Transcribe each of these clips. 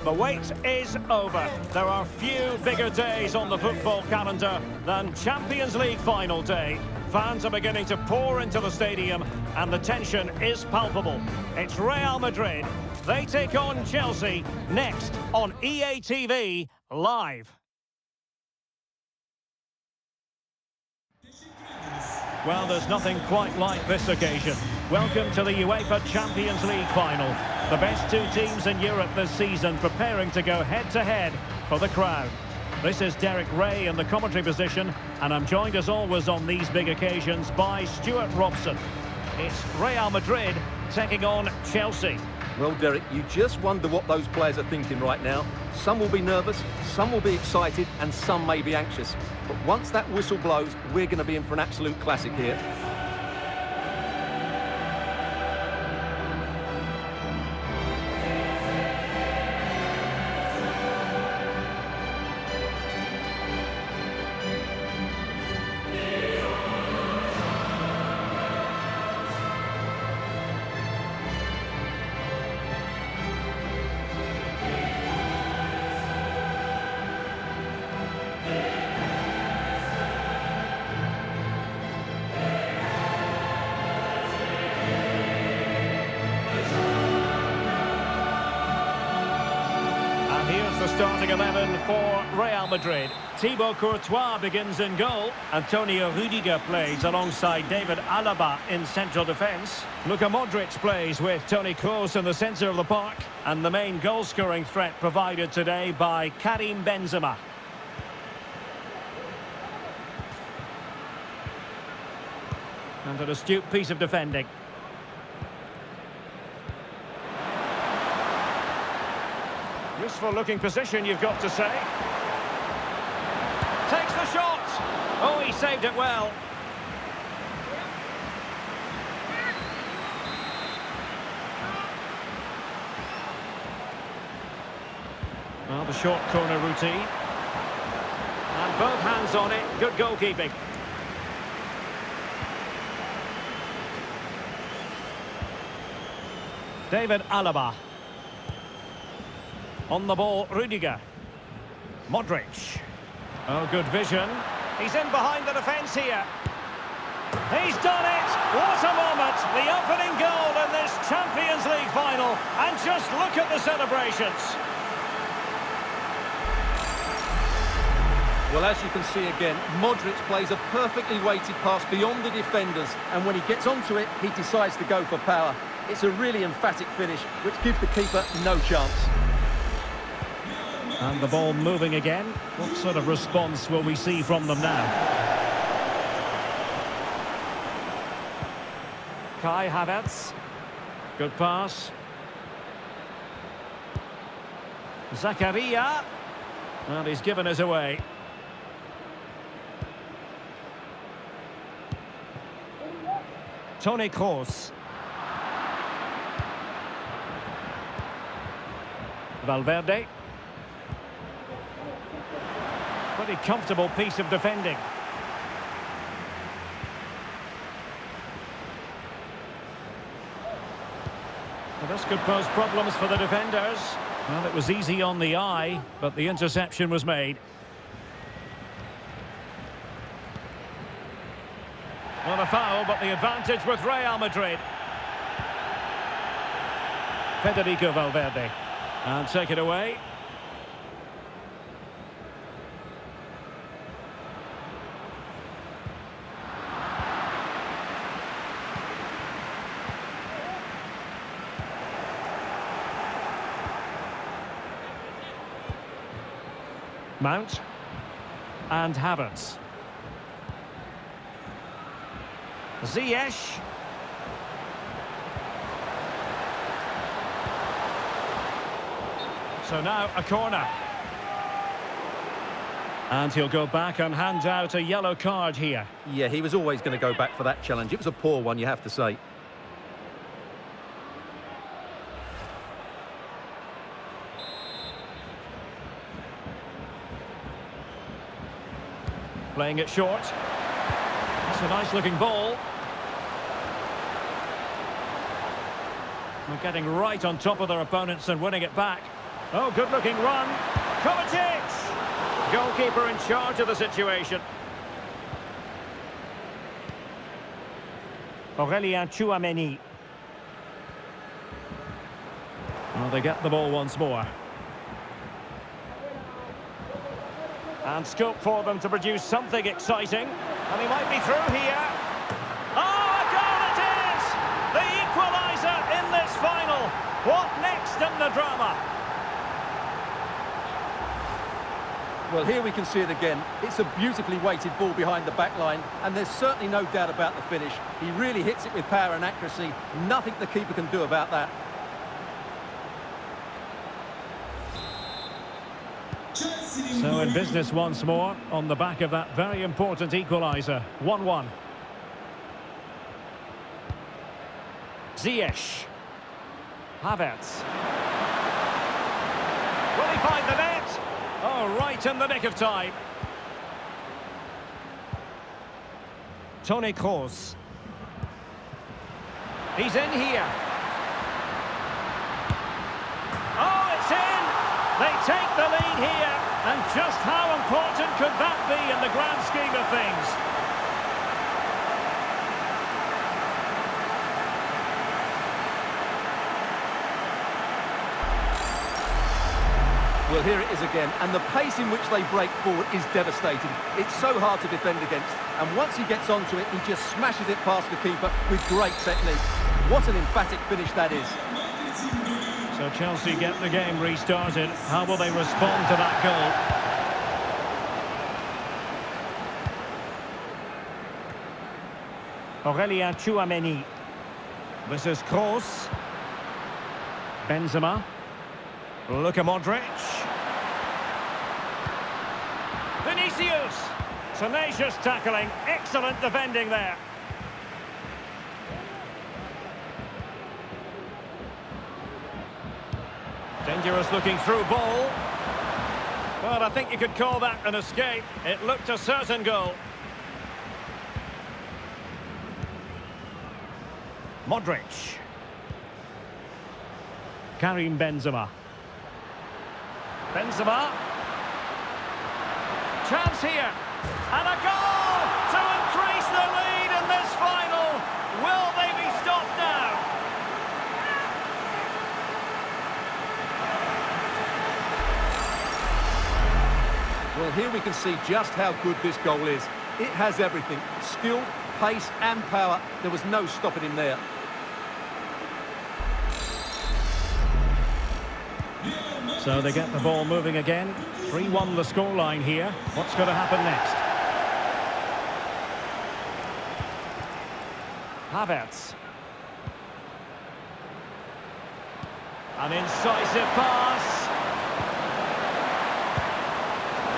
The wait is over. There are few bigger days on the football calendar than Champions League final day. Fans are beginning to pour into the stadium and the tension is palpable. It's Real Madrid. They take on Chelsea next on EA TV Live. Well, there's nothing quite like this occasion. Welcome to the UEFA Champions League final. The best two teams in Europe this season preparing to go head-to-head for the crown. This is Derek Ray in the commentary position, and I'm joined as always on these big occasions by Stuart Robson. It's Real Madrid taking on Chelsea. Well, Derek, you just wonder what those players are thinking right now. Some will be nervous, some will be excited, and some may be anxious. But once that whistle blows, we're going to be in for an absolute classic here. The starting 11 for Real Madrid. Thibaut Courtois begins in goal. Antonio Rudiger plays alongside David Alaba in central defence. Luka Modric plays with Toni Kroos in the centre of the park. And the main goal-scoring threat provided today by Karim Benzema. And an astute piece of defending. Useful looking position, you've got to say. Takes the shot. Oh, he saved it well. Well, the short corner routine. And both hands on it. Good goalkeeping. David Alaba. On the ball, Rudiger. Modric. Oh, good vision. He's in behind the defence here. He's done it! What a moment! The opening goal in this Champions League final. And just look at the celebrations. Well, as you can see again, Modric plays a perfectly weighted pass beyond the defenders. And when he gets onto it, he decides to go for power. It's a really emphatic finish, which gives the keeper no chance. And the ball moving again. What sort of response will we see from them now? Kai Havertz. Good pass. Zakaria. And he's given us away. Toni Kroos. Valverde. Pretty comfortable piece of defending. Well, this could pose problems for the defenders. Well, it was easy on the eye, but the interception was made. Not a foul, but the advantage with Real Madrid. Federico Valverde. And take it away. Mount and Havertz. Ziyech. So now a corner. And he'll go back and hand out a yellow card here. Yeah, he was always going to go back for that challenge. It was a poor one, you have to say. Playing it short. That's a nice looking ball. They're getting right on top of their opponents and winning it back. Oh, good-looking run. Kovacic! Goalkeeper in charge of the situation. Aurelien. Well, they get the ball once more. And scope for them to produce something exciting. And he might be through here. Oh, a goal it is! The equaliser in this final. What next in the drama? Well, here we can see it again. It's a beautifully weighted ball behind the back line, and there's certainly no doubt about the finish. He really hits it with power and accuracy. Nothing the keeper can do about that. So in business once more, on the back of that very important equaliser. 1-1. Ziyech. Havertz. Will he find the net? Oh, right in the nick of time. Toni Kroos. He's in here. Oh, it's in! They take the lead here. And just how important could that be in the grand scheme of things? Well, here it is again, and the pace in which they break forward is devastating. It's so hard to defend against, and once he gets onto it, he just smashes it past the keeper with great technique. What an emphatic finish that is. So Chelsea get the game restarted. How will they respond to that goal? Aurelien. This is Kroos. Benzema. Luka Modric. Vinicius. Tenacious tackling. Excellent defending there. Dangerous looking through ball. Well, I think you could call that an escape. It looked a certain goal. Modric. Karim Benzema. Benzema. Chance here. And a goal to increase the lead in this final. Will they be stopped now? Well, here we can see just how good this goal is. It has everything. Skill, pace and power. There was no stopping him there. So they get the ball moving again. 3-1 the scoreline here. What's going to happen next? Havertz. An incisive pass.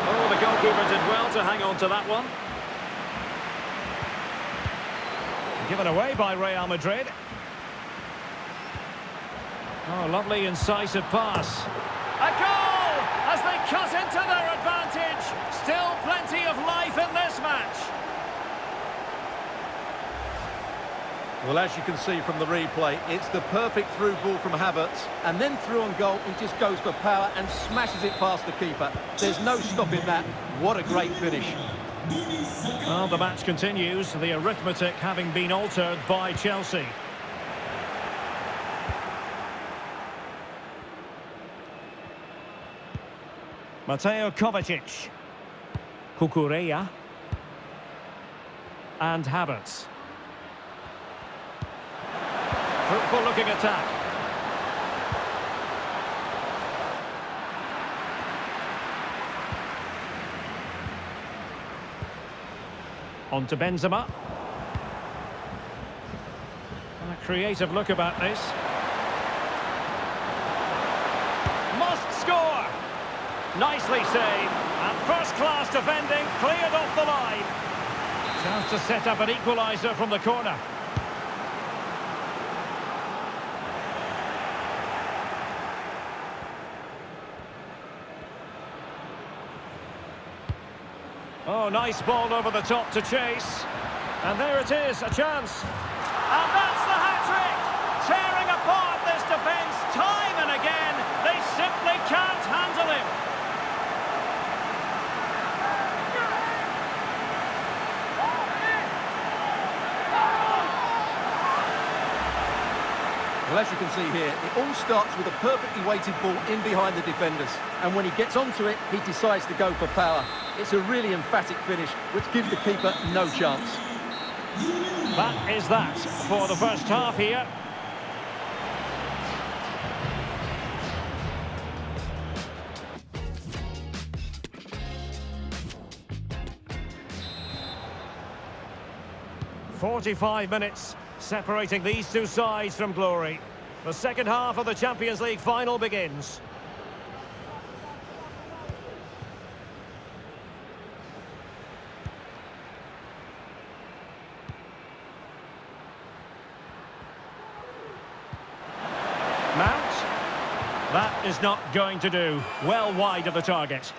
Oh, the goalkeeper did well to hang on to that one. Given away by Real Madrid. Oh, lovely incisive pass. A goal as they cut into their advantage. Still plenty of life in this match. Well, as you can see from the replay, it's the perfect through ball from Havertz, and then through on goal, he just goes for power and smashes it past the keeper. There's no stopping that. What a great finish. Well, the match continues, the arithmetic having been altered by Chelsea. Mateo Kovacic. Cucurella. And Havertz. Fruitful looking attack. On to Benzema. A creative look about this. Must score! Nicely saved. And first-class defending cleared off the line. Chance to set up an equaliser from the corner. Oh, nice ball over the top to chase. And there it is, a chance. And that's the hat-trick! Tearing apart this defence time and again. They simply simply can't handle him. Well, as you can see here, it all starts with a perfectly weighted ball in behind the defenders. And when he gets onto it, he decides to go for power. It's a really emphatic finish, which gives the keeper no chance. That is that for the first half here. "45 minutes separating these two sides from glory. The second half of the Champions League final begins. Mount. That is not going to do. Well wide of the target.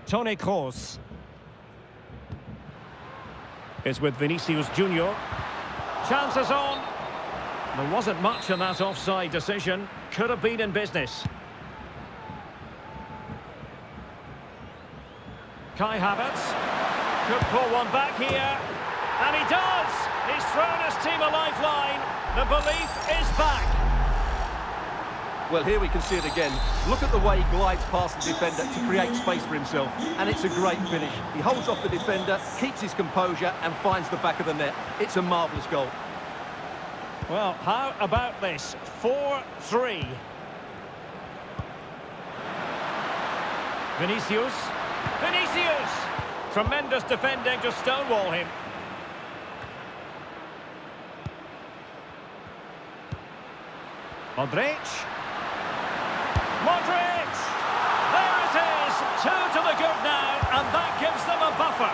Toni Kroos is with Vinicius Junior. Chances on. There wasn't much in that offside decision. Could have been in business. Kai Havertz could pull one back here. And he does! He's thrown his team a lifeline. The belief is back. Well, here we can see it again. Look at the way he glides past the defender to create space for himself. And it's a great finish. He holds off the defender, keeps his composure and finds the back of the net. It's a marvellous goal. Well, how about this? 4-3. Vinicius. Vinicius! Tremendous defending to stonewall him. Modric. Modric! There it is! 2 to the good now, and that gives them a buffer.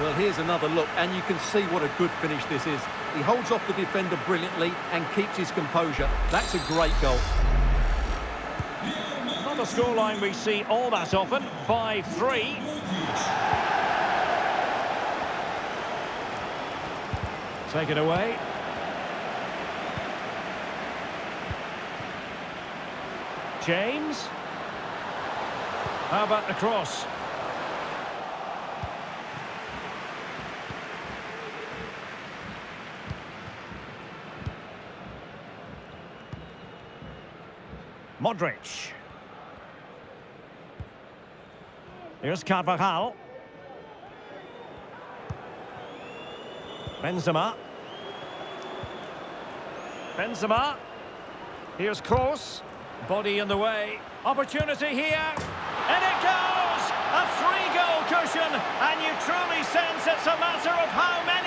Well, here's another look, and you can see what a good finish this is. He holds off the defender brilliantly and keeps his composure. That's a great goal. Not a scoreline we see all that often. 5-3. Take it away. James. How about the cross? Modric. Here's Carvajal. Benzema. Benzema. Here's Kroos. Body in the way. Opportunity here. And it goes! A 3-goal cushion. And you truly sense it's a matter of how many.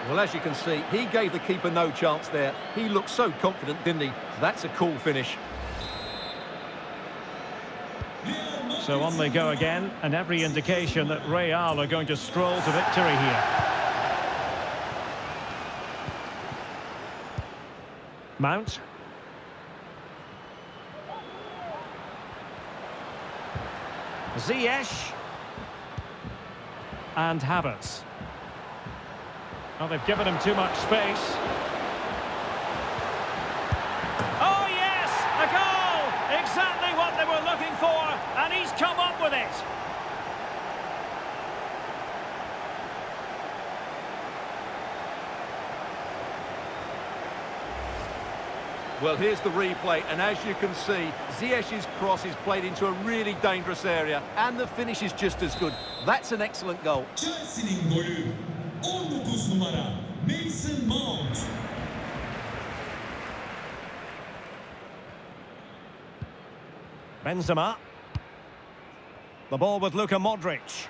Well, as you can see, he gave the keeper no chance there. He looked so confident, didn't he? That's a cool finish. So on they go again, and every indication that Real are going to stroll to victory here. Mount. Ziyech. And Havertz. Well, they've given him too much space. Oh, yes! A goal! Exactly what they were looking for, and he's come up with it. Well, here's the replay, and as you can see, Ziyech's cross is played into a really dangerous area, and the finish is just as good. That's an excellent goal. Chelsea'nin golü 19 numara Mason Mount. Benzema. The ball with Luka Modric.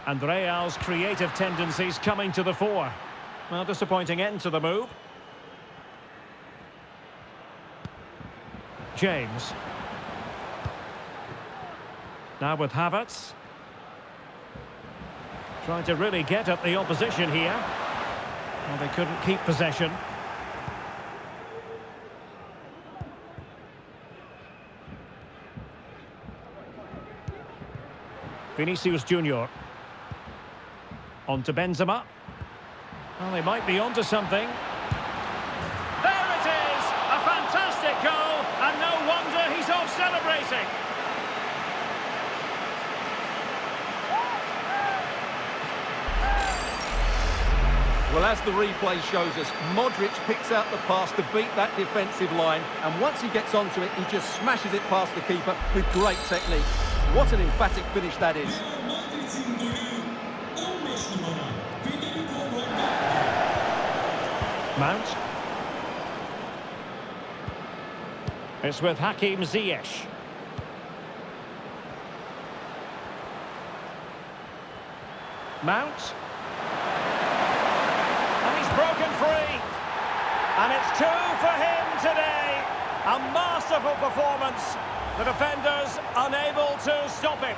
And Real's creative tendencies coming to the fore. Well, disappointing end to the move. James. Now with Havertz. Trying to really get at the opposition here. Well, they couldn't keep possession. Vinicius Junior. On to Benzema. Well, they might be onto something. There it is! A fantastic goal, and no wonder he's off celebrating. Well, as the replay shows us, Modric picks out the pass to beat that defensive line, and once he gets onto it, he just smashes it past the keeper with great technique. What an emphatic finish that is. Mount. It's with Hakim Ziyech. Mount. And he's broken free. And it's 2 for him today. A masterful performance. The defenders unable to stop him.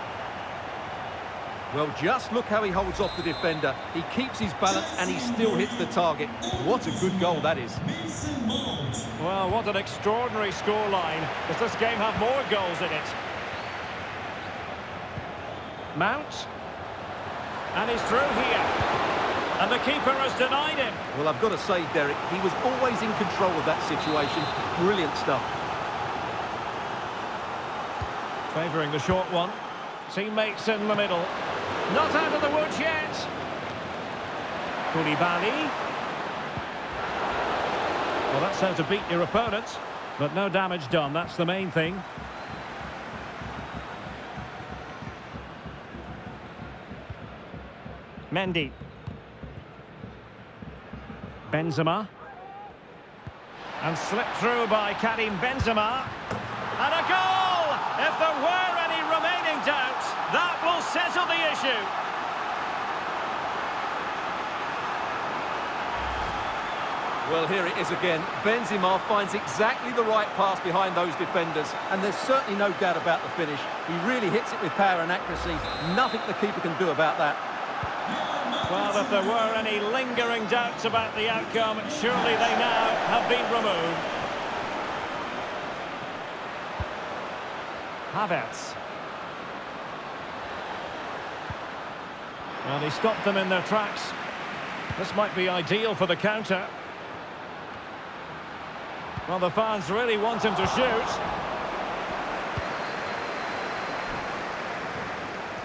Well, just look how he holds off the defender. He keeps his balance and he still hits the target. What a good goal that is. Well, what an extraordinary scoreline. Does this game have more goals in it? Mount. And he's through here. And the keeper has denied him. Well, I've got to say, Derek, he was always in control of that situation. Brilliant stuff. Favouring the short one. Teammates in the middle. Not out of the woods yet. Koulibaly. Well, that's how to beat your opponent. But no damage done, that's the main thing. Mendy. Benzema. And slipped through by Karim Benzema. And a goal! If there were any remaining doubts, that will settle the issue. Well, here it is again. Benzema finds exactly the right pass behind those defenders, and there's certainly no doubt about the finish. He really hits it with power and accuracy. Nothing the keeper can do about that. Well, if there were any lingering doubts about the outcome, surely they now have been removed. Havertz. Well, he stopped them in their tracks. This might be ideal for the counter. Well, the fans really want him to shoot.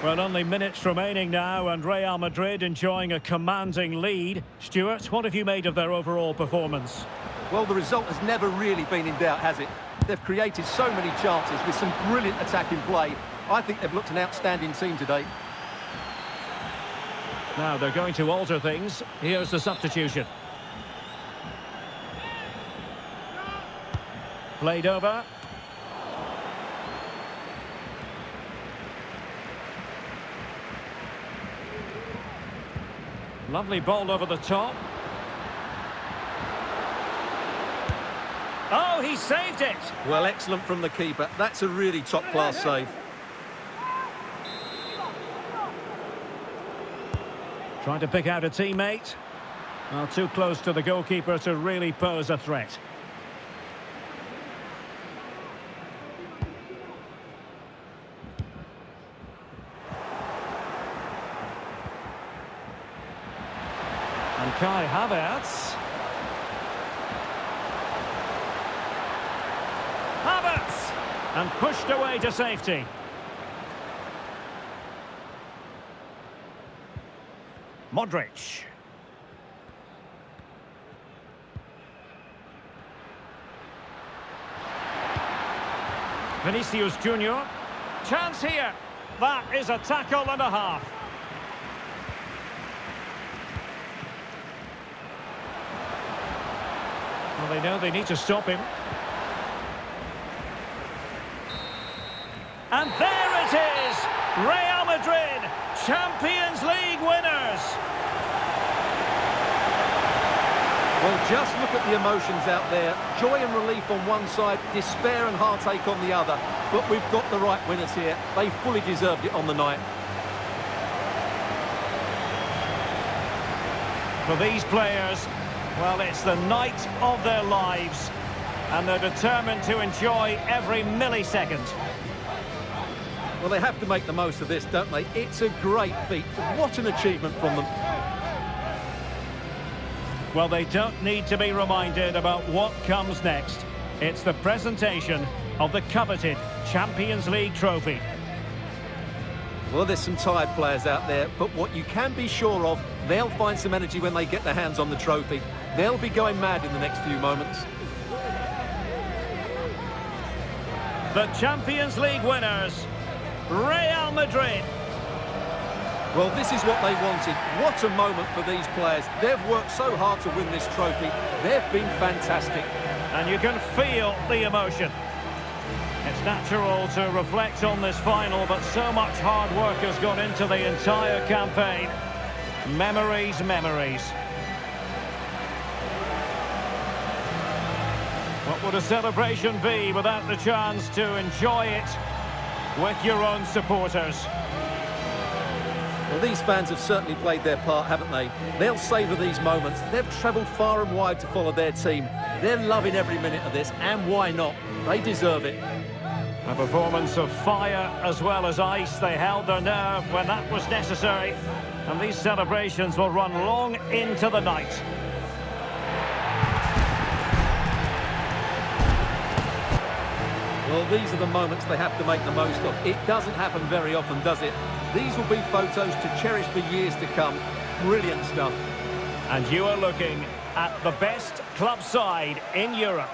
Well, only minutes remaining now, and Real Madrid enjoying a commanding lead. Stuart, what have you made of their overall performance? Well, the result has never really been in doubt, has it? They've created so many chances with some brilliant attacking play. I think they've looked an outstanding team today. Now they're going to alter things. Here's the substitution. Played over. Lovely ball over the top. Oh, he saved it! Well, excellent from the keeper. That's a really top-class save. Trying to pick out a teammate. Well, too close to the goalkeeper to really pose a threat. And Kai Havertz. Havertz! And pushed away to safety. Modric. Vinicius Junior. Chance here. That is a tackle and a half. Well, they know they need to stop him. And there it is! Real Madrid, Champions League winners. Well, just look at the emotions out there. Joy and relief on one side, despair and heartache on the other. But we've got the right winners here. They fully deserved it on the night. For these players, well, it's the night of their lives, and they're determined to enjoy every millisecond. Well, they have to make the most of this, don't they? It's a great feat. What an achievement from them. Well, they don't need to be reminded about what comes next. It's the presentation of the coveted Champions League trophy. Well, there's some tired players out there, but what you can be sure of, they'll find some energy when they get their hands on the trophy. They'll be going mad in the next few moments. The Champions League winners, Real Madrid. Well, this is what they wanted. What a moment for these players. They've worked so hard to win this trophy. They've been fantastic. And you can feel the emotion. It's natural to reflect on this final, but so much hard work has gone into the entire campaign. Memories, memories. What would a celebration be without the chance to enjoy it with your own supporters? Well, these fans have certainly played their part, haven't they? They'll savour these moments. They've travelled far and wide to follow their team. They're loving every minute of this, and why not? They deserve it. A performance of fire as well as ice. They held their nerve when that was necessary. And these celebrations will run long into the night. Well, these are the moments they have to make the most of. It doesn't happen very often, does it? These will be photos to cherish for years to come. Brilliant stuff. And you are looking at the best club side in Europe.